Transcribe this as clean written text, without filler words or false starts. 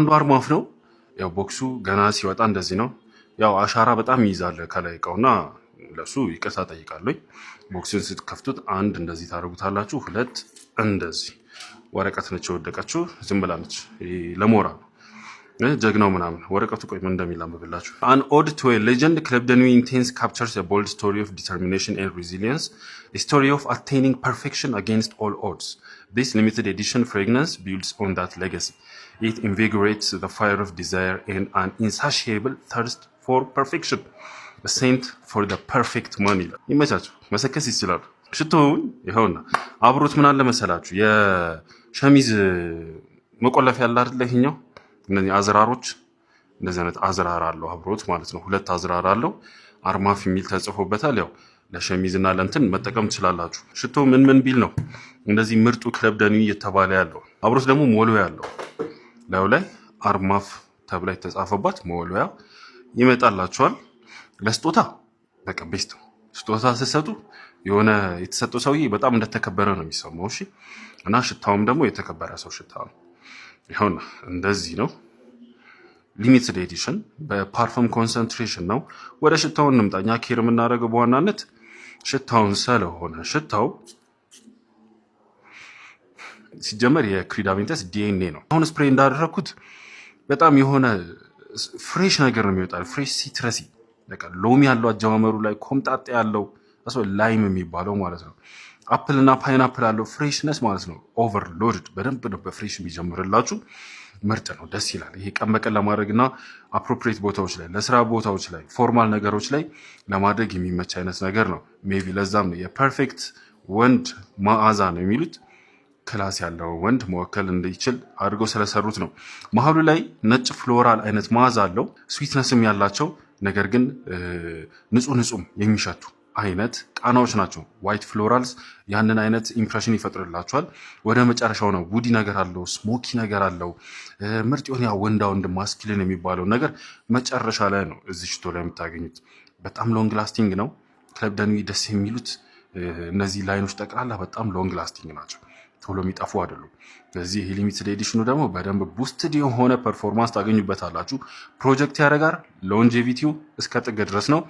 አንዱ አርማፍ ነው። ያው ቦክሱ ገና ሲወጣ እንደዚህ ነው። ያው አሻራ በጣም ይይዛል ከላይ እቃውና ለሱ ይቅርታ ጠይቃለሁ። ቦክሱን ስትከፍቱት አንድ እንደዚህ ታደርጉታላችሁ፣ ሁለት እንደዚህ ወረቀት ነች የወደቀችው፣ ዝም ብላ ነች ለሞራል ጀግናው ምናምን ወረቀቱ ቆይ ምን እንደሚል አንብብላችሁ። An ode to a legend, Club de Nuit Intense captures a bold story of determination and resilience, a story of attaining perfection against all odds. This limited edition fragrance builds on that legacy. It invigorates the fire of desire and an insatiable thirst for perfection. A scent for the perfect man. ይመቻችሁ፣ መሰከስ ይችላሉ። ሽቶውን ይኸውና አብሮት ምን አለ መሰላችሁ የሸሚዝ መቆለፊያ ያለ አይደል ይሄኛው እነዚህ አዝራሮች እንደዚህ አይነት አዝራር አለው አብሮት ማለት ነው። ሁለት አዝራር አለው አርማፍ የሚል ተጽፎበታል። ያው ለሸሚዝና ለእንትን መጠቀም ትችላላችሁ። ሽቶ ምን ቢል ነው እንደዚህ ምርጡ ክለብ ደ ኑይ እየተባለ ያለው። አብሮት ደግሞ ሞልዌያ ያለው ላዩ ላይ አርማፍ ተብላ የተጻፈባት ሞልዌያ ይመጣላችኋል። ለስጦታ በቃ ቤስት ስጦታ ስትሰጡ የሆነ የተሰጠው ሰውዬ በጣም እንደተከበረ ነው የሚሰማው። እሺ እና ሽታውም ደግሞ የተከበረ ሰው ሽታ ነው። ይሁን እንደዚህ ነው። ሊሚትድ ኤዲሽን በፓርፈም ኮንሰንትሬሽን ነው። ወደ ሽታው እንምጣኛ። ኬር የምናደርገው በዋናነት ሽታውን ስለሆነ ሽታው ሲጀመር የክሪድ አቬንተስ ዲኤንኤ ነው። አሁን ስፕሬይ እንዳደረኩት በጣም የሆነ ፍሬሽ ነገር ነው የሚወጣው። ፍሬሽ ሲትረሲ በቃ ሎሚ ያለው አጀማመሩ ላይ ኮምጣጤ ያለው ላይም የሚባለው ማለት ነው። አፕል እና ፓይናፕል ያለው ፍሬሽነስ ማለት ነው። ኦቨርሎድድ በደንብ ነው በፍሬሽ የሚጀምርላችሁ። ምርጥ ነው፣ ደስ ይላል። ይሄ ቀን በቀን ለማድረግና አፕሮፕሪየት ቦታዎች ላይ ለስራ ቦታዎች ላይ ፎርማል ነገሮች ላይ ለማድረግ የሚመች አይነት ነገር ነው። ሜቢ ለዛም ነው የፐርፌክት ወንድ መዓዛ ነው የሚሉት። ክላስ ያለው ወንድ መወከል እንዲችል አድርገው ስለሰሩት ነው። መሀሉ ላይ ነጭ ፍሎራል አይነት መዓዛ አለው። ስዊትነስም ያላቸው ነገር ግን ንጹህ የሚሸቱ አይነት ቃናዎች ናቸው። ዋይት ፍሎራልስ ያንን አይነት ኢምፕሬሽን ይፈጥርላቸዋል። ወደ መጨረሻው ነው ውዲ ነገር አለው፣ ስሞኪ ነገር አለው። ምርጥ የሆነ ወንዳ ወንድ ማስኪልን የሚባለው ነገር መጨረሻ ላይ ነው እዚህ ሽቶ ላይ የምታገኙት። በጣም ሎንግ ላስቲንግ ነው። ክለብ ደ ኑይ ደስ የሚሉት እነዚህ ላይኖች ጠቅላላ በጣም ሎንግ ላስቲንግ ናቸው፣ ቶሎ የሚጠፉ አይደሉም። ስለዚህ ሊሚትድ ኤዲሽኑ ደግሞ በደንብ ቡስትድ የሆነ ፐርፎርማንስ ታገኙበታላችሁ። ፕሮጀክት ያደርጋል። ሎንጄቪቲው እስከ ጥግ ድረስ ነው።